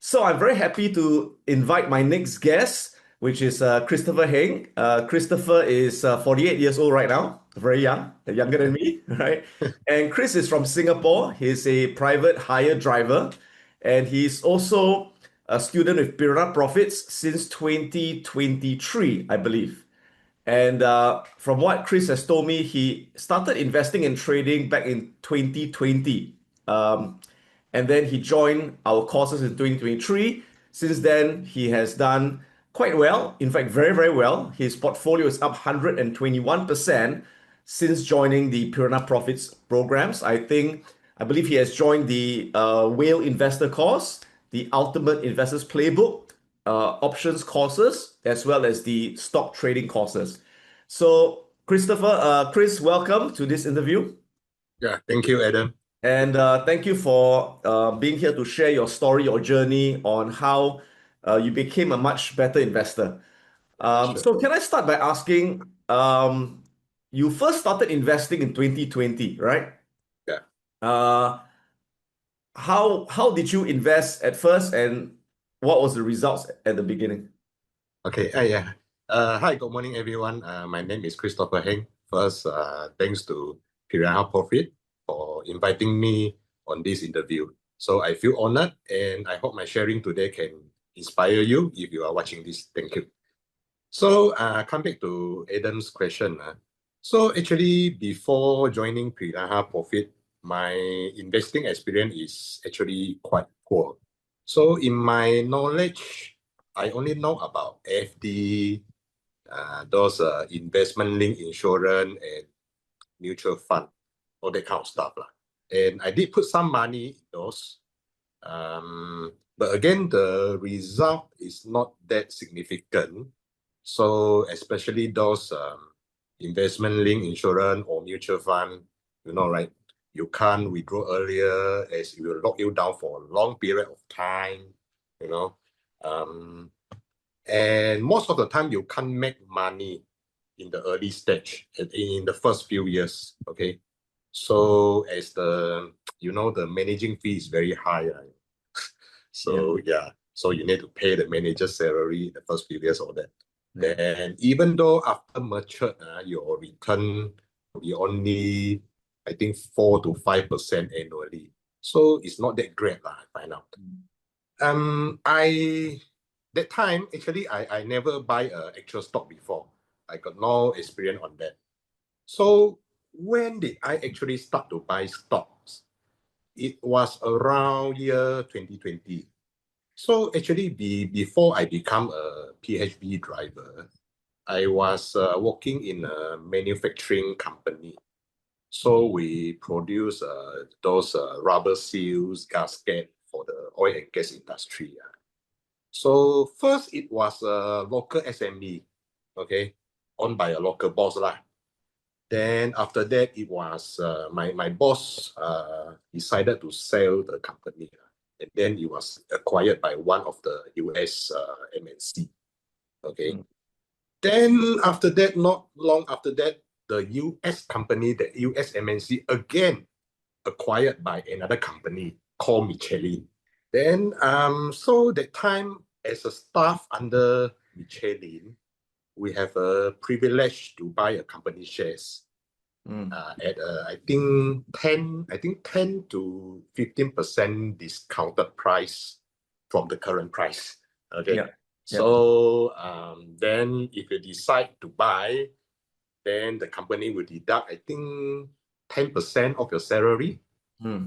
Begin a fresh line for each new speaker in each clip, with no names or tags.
So I'm very happy to invite my next guest, which is Christopher Heng. Christopher is 48 years old right now, very young, younger than me, right? And Chris is from Singapore. He's a private hire driver, and he's also a student with Piranha Profits since 2023, I believe. And from what Chris has told me, he started investing in trading back in 2020. And then he joined our courses in 2023. Since then, he has done quite well. In fact, very, very well. His portfolio is up 121% since joining the Piranha Profits programs. I believe he has joined the Whale Investor course, the Ultimate Investors Playbook, options courses, as well as the stock trading courses. So, Chris, welcome to this interview.
Yeah, thank you, Adam.
And thank you for being here to share your story, your journey on how you became a much better investor.
Sure.
So can I start by asking, you first started investing in 2020, right?
Yeah.
How did you invest at first, and what was the results at the beginning?
Okay. Yeah. Hi, good morning, everyone. My name is Christopher Heng. First, thanks to Piranha Profit for inviting me on this interview. So I feel honored, and I hope my sharing today can inspire you if you are watching this. Thank you. So, come back to Adam's question. So actually, before joining Piranha Profit, my investing experience is actually quite poor. So in my knowledge, I only know about FD, those investment-linked insurance and mutual fund, all that kind of stuff. And I did put some money in those. But again, the result is not that significant. So especially those investment-linked insurance or mutual fund, right? You can't withdraw earlier as it will lock you down for a long period of time, you know. And most of the time you can't make money in the early stage, in the first few years, okay? So as the managing fee is very high, right? So yeah, so you need to pay the manager's salary the first few years of that. Then even though after mature, your return will be only, I think, 4 to 5% annually. So it's not that great, I find out. That time actually I never buy an actual stock before. I got no experience on that. So when did I actually start to buy stocks? It was around year 2020. So actually, before I become a PhD driver, I was working in a manufacturing company. So we produce those rubber seals, gasket for the oil and gas industry. So first, it was a local SME, okay, owned by a local boss lah. Then after that, it was my boss decided to sell the company. And then it was acquired by one of the US MNC. Okay. Then after that, not long after that, the US company, the US MNC again acquired by another company called Michelin. Then so that time as a staff under Michelin, we have a privilege to buy a company shares. At I think 10 to 15% discounted price from the current price. Okay. So then if you decide to buy, then the company will deduct, I think, 10% of your salary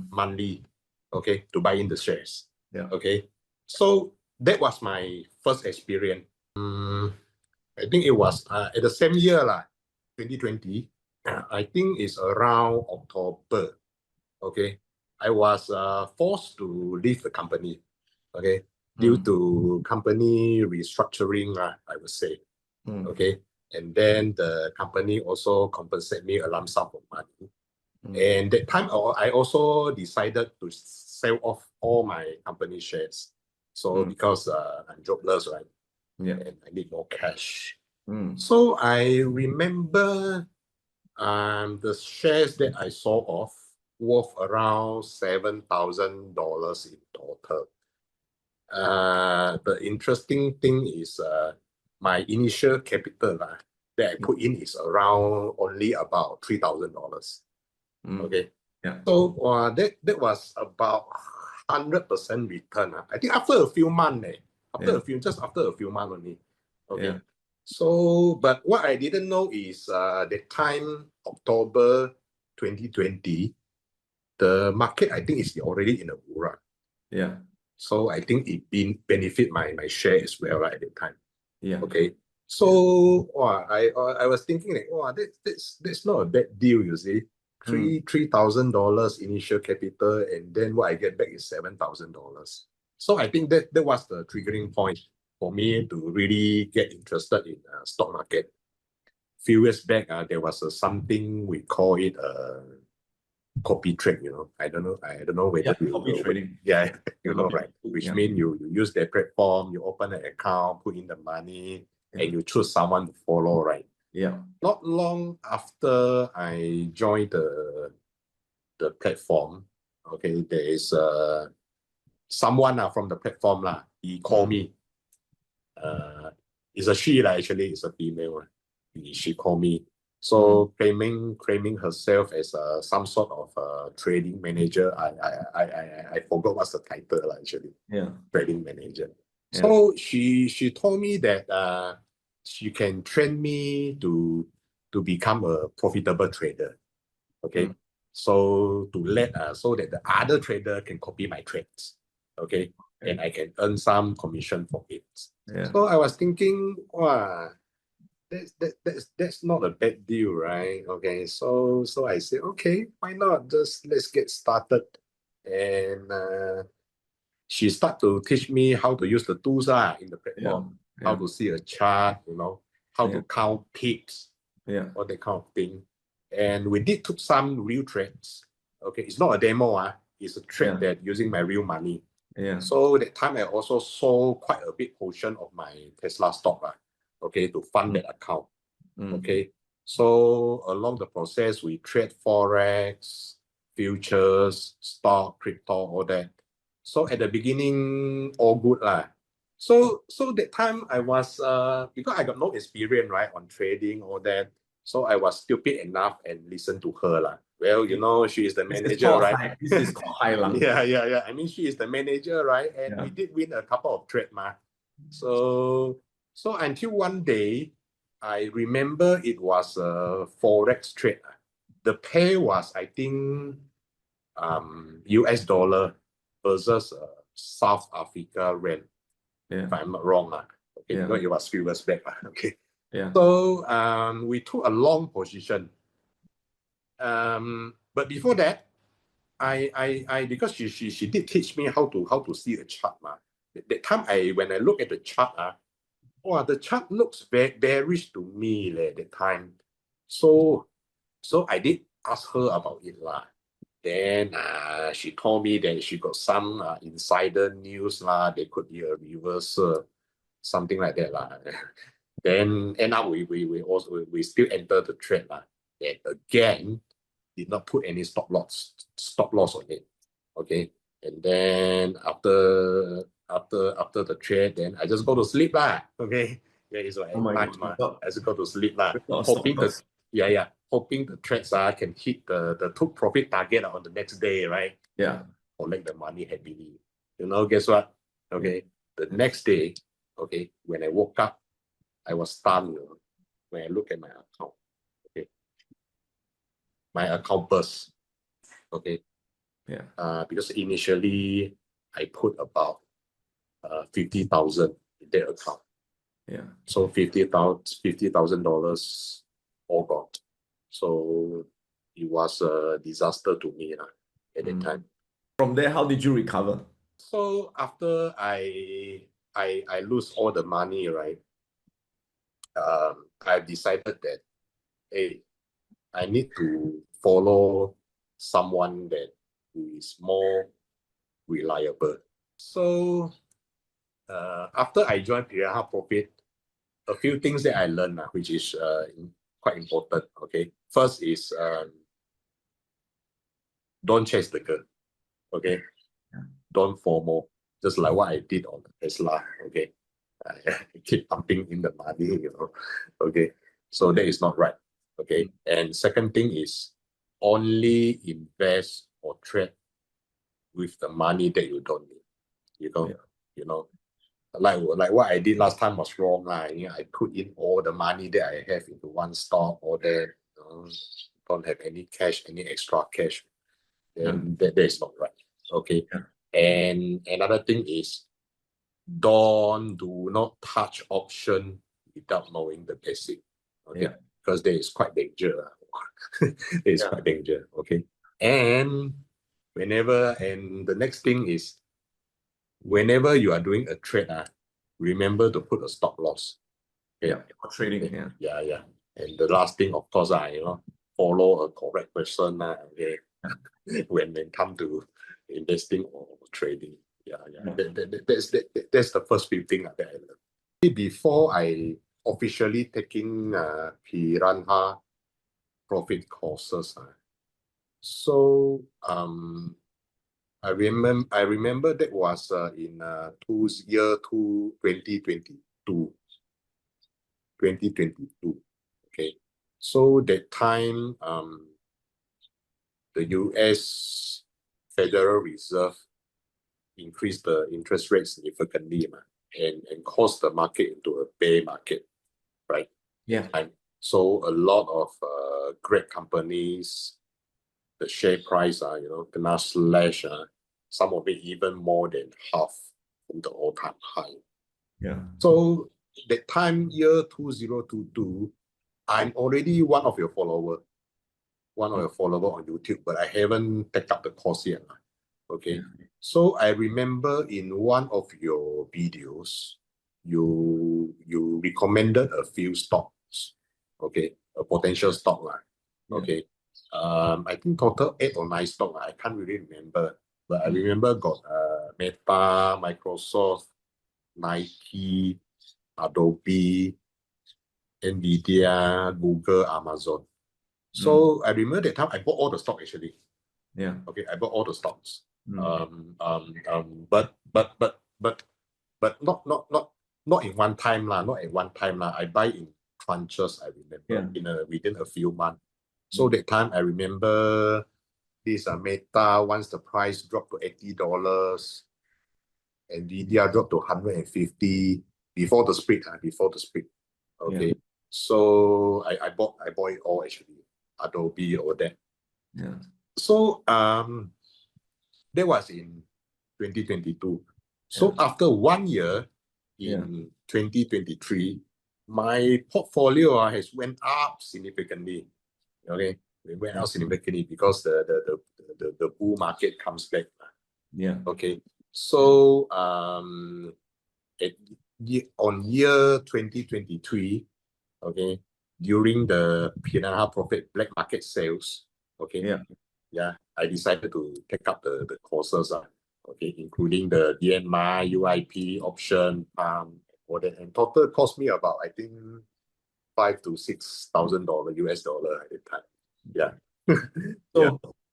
monthly, okay, to buy in the shares. Okay. So that was my first experience. I think it was at the same year, 2020. I think it's around October. Okay, I was forced to leave the company. Okay, due to company restructuring, I would say. Okay, and then the company also compensated me a lump sum of money. And that time I also decided to sell off all my company shares. So because I'm jobless, right? And I need more cash. So I remember the shares that I sold off worth around $7,000 in total. the interesting thing is my initial capital that I put in is around only about $3,000. Okay.
Yeah.
So that was about 100% return. I think after a few months, just after a few months only. Okay.
Yeah.
So, but what I didn't know is the time October 2020, the market I think is already in a bull run.
Yeah.
So I think it benefit my share as well right, at the time.
Yeah.
Okay. So I was thinking like, that's not a bad deal, you see. $3,000 initial capital, and then what I get back is $7,000. So I think that was the triggering point for me to really get interested in stock market. Few years back, there was something we call it copy trade. I don't know whether you
copy
know.
trading.
Yeah, you know, right? Which means you use their platform, you open an account, put in the money, and you choose someone to follow, right?
Yeah.
Not long after I joined the platform, okay, there is someone from the platform he called me. It's a she actually, it's a female. She called me. So claiming herself as some sort of trading manager. I forgot what's the title actually.
Yeah.
Trading manager.
Yeah.
So she told me that she can train me to become a profitable trader. Okay. So so that the other trader can copy my trades. Okay. And I can earn some commission for it.
Yeah.
So I was thinking, wow, that's not a bad deal, right? Okay. So I said, okay, why not? Just let's get started. And she started to teach me how to use the tools in the platform, how to see a chart, how to count pips, all that kind of thing. And we took some real trades. Okay, it's not a demo, it's a trade that using my real money.
Yeah.
So that time I also sold quite a big portion of my Tesla stock, okay, to fund that account. Okay, so along the process, we trade forex, futures, stock, crypto, all that. So at the beginning, all good So that time I was because I got no experience on trading, all that. So I was stupid enough and listened to her Well, she is the manager, right?
This is called high lang.
Yeah. I mean, she is the manager, right? And we did win a couple of trades, So until one day, I remember it was a forex trade. The pair was, I think, US dollar versus South Africa rand, if I'm not wrong. Okay, because it was few years back. Okay.
Yeah.
So we took a long position. But before that, I because she did teach me how to see a chart. That time when I look at the chart, the chart looks very bearish to me that time. So I did ask her about it Then she told me that she got some insider news there could be a reversal, something like that Then end up we still enter the trade And again, did not put any stop loss on it. Okay, and then after the trade, then I just go to sleep Okay, it's like night I just go to sleep hoping hoping the trades can hit the took profit target on the next day, right?
Yeah.
Collect the money happily. Guess what? Okay, the next day, okay, when I woke up, I was stunned when I look at my account. Okay, my account burst. Okay.
Yeah.
Because initially I put about 50,000 in that account.
Yeah.
So $50,000 all gone. So it was a disaster to me at that time.
From there, how did you recover?
So after I lose all the money, right? I decided that, hey, I need to follow someone that who is more reliable. So after I joined Piranha Profit, a few things that I learned, which is quite important. Okay, first is don't chase the girl. Okay, don't FOMO. just like what I did on Tesla. Okay, I keep pumping in the money, Okay, so that is not right. Okay, and second thing is only invest or trade with the money that you don't need.
Yeah.
You know, like what I did last time was wrong. I put in all the money that I have into one stock, or that don't have any cash, any extra cash. Then that is not right. Okay.
Yeah.
And another thing is do not touch option without knowing the basic. Okay.
Yeah.
Because there is quite danger. There is quite danger. Okay. And the next thing is whenever you are doing a trade, remember to put a stop loss. Okay.
Yeah. For trading. Yeah.
Yeah. And the last thing, of course, follow a correct person. Okay. when it come to investing or trading. Yeah. That's the first few things that I learned. Before I officially taking Piranha Profit courses, so I remember that was in 2022. 2022. Okay. So that time the US Federal Reserve increased the interest rate significantly and caused the market into a bear market, right?
Yeah.
And so a lot of great companies, the share price gonna slash, some of it even more than half from the all-time high.
Yeah.
So that time, year 2022, I'm already one of your followers on YouTube, but I haven't picked up the course yet. Okay.
Yeah.
So I remember in one of your videos, you recommended a few stocks. Okay. A potential stock. Okay. I think total 8 or 9 stock. I can't really remember. But I remember got Meta, Microsoft, Nike, Adobe, Nvidia, Google, Amazon. So I remember that time I bought all the stock actually.
Yeah.
Okay, I bought all the stocks. But not in one time lah. Not at one time lah. I buy in tranches. I remember within a few months. So that time I remember this Meta, once the price dropped to $80, Nvidia dropped to 150 before the split. Okay. So I bought it all actually. Adobe or that.
Yeah.
So that was in 2022. So after 1 year in 2023, my portfolio has went up significantly. Okay. It went up significantly because the bull market comes back.
Yeah.
Okay. So on year 2023, okay, during the Piranha Profit black market sales, okay, I decided to take up the courses, okay, including the DMI, UIP, option, all that, and total cost me about, I think, $5,000 to $6,000 US dollar at the time. Yeah.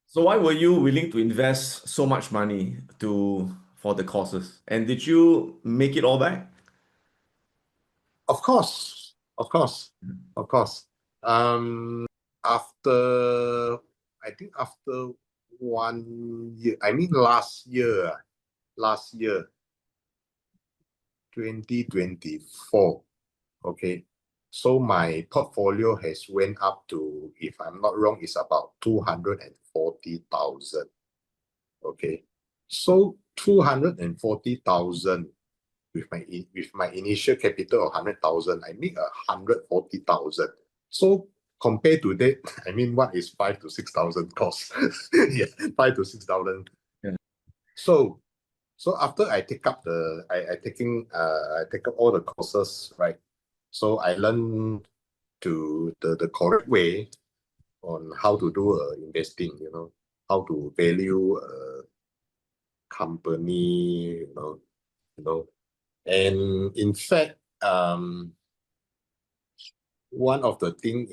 So why were you willing to invest so much money for the courses? And did you make it all back?
Of course. After, I think after 1 year, I mean last year, 2024, okay. So my portfolio has went up to, if I'm not wrong, it's about 240,000. Okay. So 240,000 with my initial capital of 100,000, I make 140,000. So compared to that, I mean, what is 5,000 to 6,000 cost? Yeah, 5,000 to 6,000.
Yeah.
So after I take up I take up all the courses, right? So I learned the correct way on how to do investing, how to value a company, and in fact, one of the thing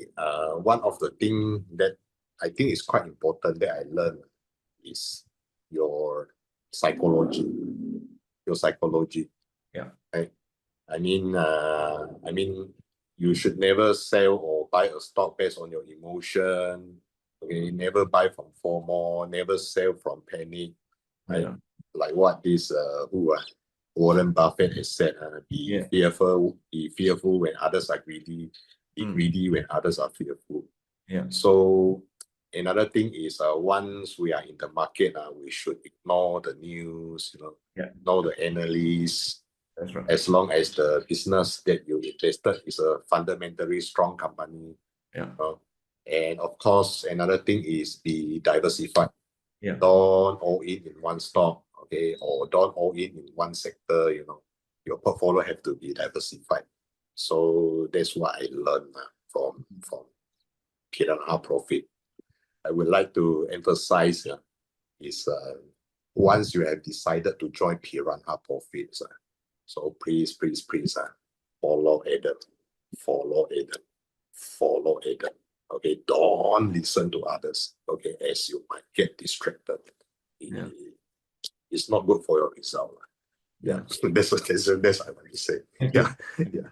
that I think is quite important that I learned is your psychology. your psychology.
Yeah.
Right? I mean, you should never sell or buy a stock based on your emotion. Okay, never buy from FOMO, never sell from panic. Right?
Yeah.
Like what this Warren Buffett has said, be fearful when others are greedy, be greedy when others are fearful.
Yeah.
So another thing is once we are in the market, we should ignore the news, ignore the analysts.
That's right.
As long as the business that you invested is a fundamentally strong company.
Yeah.
And of course, another thing is be diversified.
Yeah.
Don't all in one stock, okay, or don't all in one sector. Your portfolio have to be diversified. So that's what I learned from Piranha Profit. I would like to emphasize is once you have decided to join Piranha Profits, so please follow Adam, follow Adam, follow Adam. Okay, don't listen to others. Okay, as you might get distracted.
Yeah.
It's not good for your result. Yeah, that's what I want to say. Yeah, yeah.